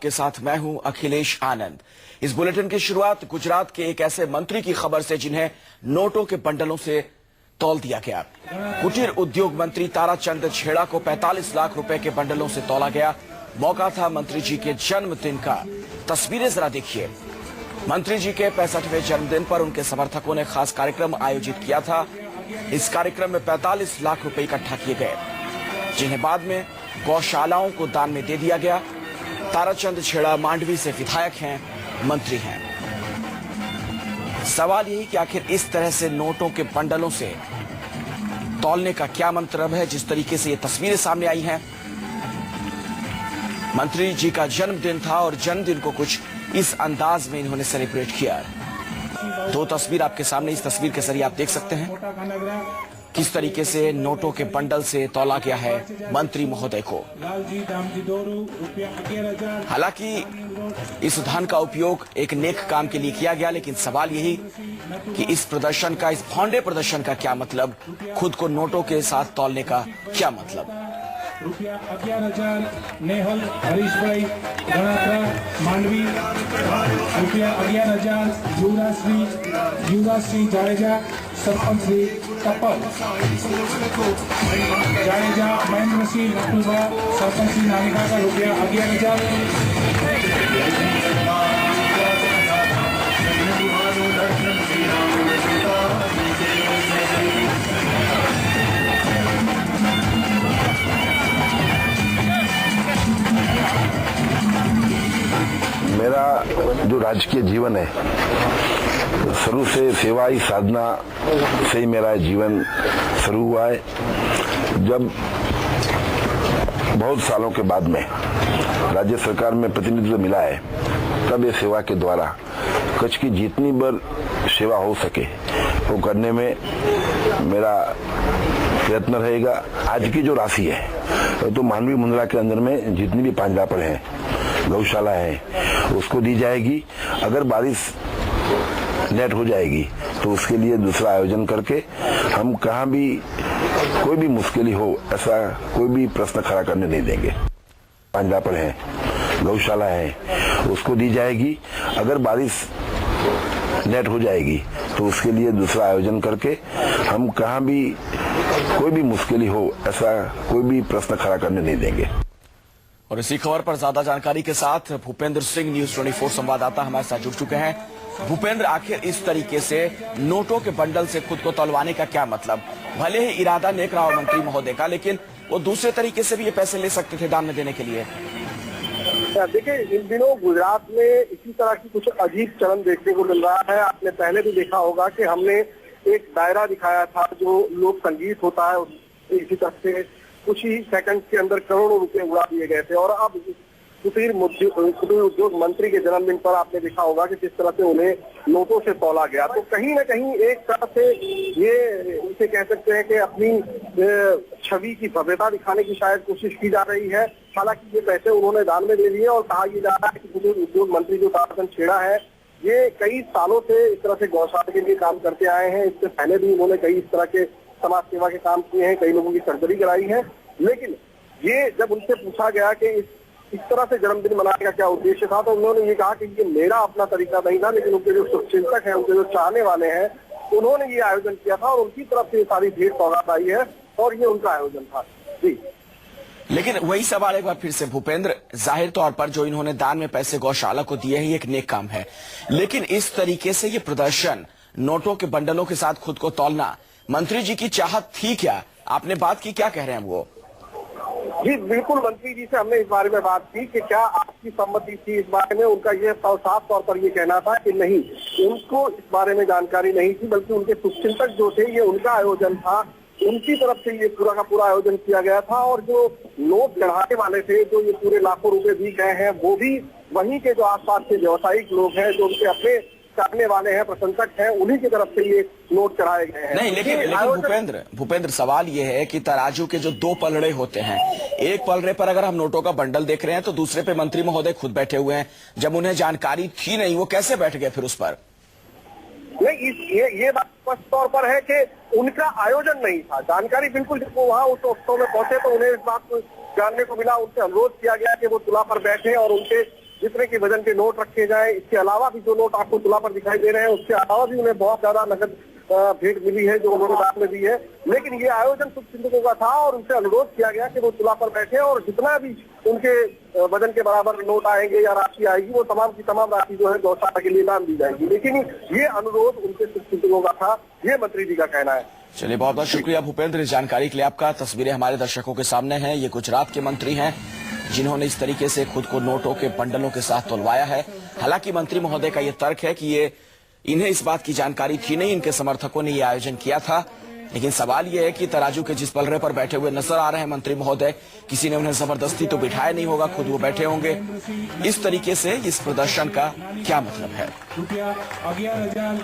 आपके साथ मैं हूं अखिलेश आनंद। इस बुलेटिन की शुरुआत गुजरात के एक ऐसे मंत्री की खबर से जिन्हें नोटों के बंडलों से तौल दिया गया। कुटीर उद्योग मंत्री ताराचंद छेड़ा को 45 लाख रुपए के बंडलों से तौला गया। मौका था मंत्री जी के जन्मदिन का। तस्वीरें जरा देखिए। मंत्री जी के 65वें जन्मदिन पर उनके समर्थकों ने खास कार्यक्रम आयोजित किया था। इस कार्यक्रम में 45 लाख रुपए इकट्ठा किए गए, जिन्हें बाद में गौशालाओं को दान में दे दिया गया। ताराचंद छेड़ा मांडवी से विधायक हैं, मंत्री हैं। सवाल यही कि आखिर इस तरह से नोटों के बंडलों से तौलने का क्या मतलब है। जिस तरीके से ये तस्वीरें सामने आई हैं, मंत्री जी का जन्मदिन था और जन्मदिन को कुछ इस अंदाज में इन्होंने सेलिब्रेट किया। दो तस्वीर आपके सामने, इस तस्वीर के जरिए आप देख सकते हैं किस तरीके से नोटों के बंडल से तौला गया है मंत्री महोदय को। हालांकि इस धन का उपयोग एक नेक काम के लिए किया गया, लेकिन सवाल यही कि इस प्रदर्शन का, इस भौंडे प्रदर्शन का क्या मतलब, खुद को नोटों के साथ तौलने का क्या मतलब। रुपया 11,000 नेहल हरीशभाई गणात्रा मांडवी। रुपया 11,000 युवराज सिंह जाडेजा सरपंच श्री कपल। जाडेजा महेंद्र सिंह नकुलबा सरपंच श्री नानिका का रुपया 11,000। मेरा जो राजकीय जीवन है, शुरू से सेवा ही साधना से ही मेरा जीवन शुरू हुआ है। जब बहुत सालों के बाद में राज्य सरकार में प्रतिनिधित्व मिला है, तब ये सेवा के द्वारा कच्छ की जितनी बार सेवा हो सके वो करने में मेरा प्रयत्न रहेगा। आज की जो राशि है तो मांडवी मुंद्रा के अंदर में जितनी भी पांजरापड़ है, गौशाला है, उसको दी जाएगी। अगर बारिश लेट हो जाएगी तो उसके लिए दूसरा आयोजन करके हम कहाँ भी कोई भी मुश्किल हो ऐसा कोई भी प्रश्न खड़ा करने नहीं देंगे। पांजरापड़ है, गौशाला है, उसको दी जाएगी। अगर बारिश लेट हो जाएगी तो उसके लिए दूसरा आयोजन करके हम कहाँ भी कोई भी मुश्किल हो ऐसा कोई भी प्रश्न खड़ा करने नहीं देंगे। और इसी खबर पर ज्यादा जानकारी के साथ भूपेंद्र सिंह, न्यूज 24 संवाददाता हमारे साथ जुड़ चुके हैं। भूपेंद्र, आखिर इस तरीके से नोटों के बंडल से खुद को तौलवाने का क्या मतलब। भले ही इरादा नेक रहा मंत्री महोदय का, लेकिन वो दूसरे तरीके से भी ये पैसे ले सकते थे दान में देने के लिए। देखिए, इन दिनों गुजरात में इसी तरह की कुछ अजीब चलन देखने को मिल रहा है। आपने पहले भी देखा होगा कि हमने एक दायरा दिखाया था जो लोक संगीत होता है, इसी तरह से कुछ ही सेकंड के अंदर करोड़ों रुपए उड़ा दिए गए थे। और अब कुटीर उद्योग मंत्री के जन्मदिन पर आपने देखा होगा कि किस तरह से उन्हें नोटों से तौला गया। तो कहीं न कहीं एक तरह से ये इसे कह सकते हैं कि अपनी छवि की भव्यता दिखाने की शायद कोशिश की जा रही है। हालांकि ये पैसे उन्होंने दान में दे दिए और कहा यह जा रहा है कि कुटीर उद्योग मंत्री जो ताराचंद छेड़ा है, ये कई सालों से इस तरह से गौशाला के लिए काम करते आए हैं। इससे पहले भी उन्होंने कई इस तरह के समाज सेवा के काम किए हैं, कई लोगों की सर्जरी कराई है। लेकिन ये जब उनसे पूछा गया कि इस तरह से जन्मदिन मनाने का क्या उद्देश्य था, तो उन्होंने ये कहा कि ये मेरा अपना तरीका नहीं था, लेकिन उनके जो शुभचिंतक हैं, उनके जो चाहने वाले हैं, उन्होंने ये आयोजन किया था और उनकी तरफ से सारी भेंट सौगात आई है और ये उनका आयोजन था। जी, लेकिन वही सवाल एक बार फिर से भूपेंद्र, जाहिर तौर पर जो इन्होंने दान में पैसे गौशाला को दिए हैं, ये एक नेक काम है, लेकिन इस तरीके से ये प्रदर्शन, नोटों के बंडलों के साथ खुद को तौलना, मंत्री जी की चाहत थी क्या? आपने बात की, क्या कह रहे हैं वो? जी बिल्कुल, मंत्री जी से हमने इस बारे में बात की कि क्या आपकी सम्मति थी इस बारे में। उनका ये साफ तौर पर ये कहना था कि नहीं, उनको इस बारे में जानकारी नहीं थी, बल्कि उनके शुभचिंतक जो थे, ये उनका आयोजन था, उनकी तरफ से ये पूरा का पूरा आयोजन किया गया था। और जो नोट चढ़ाने वाले थे, जो ये पूरे लाखों रुपए दी गए हैं, वो भी वहीं के जो आसपास के व्यवसायिक लोग हैं, जो उनके अपने करने वाले हैं, प्रशंसक हैं, उन्हीं की तरफ से ये नोट चढ़ाए गए हैं। नहीं, लेकिन भूपेंद्र सवाल ये है कि तराजू के जो दो पलड़े होते हैं, एक पलड़े पर अगर हम नोटों का बंडल देख रहे हैं तो दूसरे पे मंत्री महोदय खुद बैठे हुए हैं। जब उन्हें जानकारी थी नहीं, वो कैसे बैठ गए फिर उस पर? नहीं, ये बात स्पष्ट तौर पर है कि उनका आयोजन नहीं था। जानकारी बिल्कुल, जब वो वहाँ उस उत्सव में पहुंचे तो उन्हें इस बात को जानने को मिला, उनसे अनुरोध किया गया कि वो तुला पर बैठे और उनके जितने के वजन के नोट रखे जाए। इसके अलावा भी जो नोट आपको तुला पर दिखाई दे रहे हैं, उसके अलावा भी उन्हें बहुत ज्यादा नकद भेंट मिली है जो उन्होंने बाद में दी है। लेकिन ये आयोजन शुभचिंतकों का था और उनसे अनुरोध किया गया कि वो तुला पर बैठे और जितना भी उनके वजन के बराबर नोट आएंगे या राशि आएगी वो तमाम की तमाम राशि जो है गौशाला के लिए दान दी जाएगी। लेकिन ये अनुरोध उनके शुभचिंतकों का था, ये मंत्री जी का कहना है। चलिए, बहुत बहुत शुक्रिया भूपेंद्र इस जानकारी के लिए आपका। तस्वीरें हमारे दर्शकों के सामने हैं। ये गुजरात के मंत्री हैं जिन्होंने इस तरीके से खुद को नोटों के बंडलों के साथ तोलवाया है। हालांकि मंत्री महोदय का ये तर्क है कि इन्हें इस बात की जानकारी थी नहीं, इनके समर्थकों ने ये आयोजन किया था। लेकिन सवाल यह है कि तराजू के जिस पलड़े पर बैठे हुए नजर आ रहे हैं मंत्री महोदय, किसी ने उन्हें जबरदस्ती तो बिठाया नहीं होगा, खुद वो बैठे होंगे। इस तरीके से इस प्रदर्शन का क्या मतलब है? ₹11,000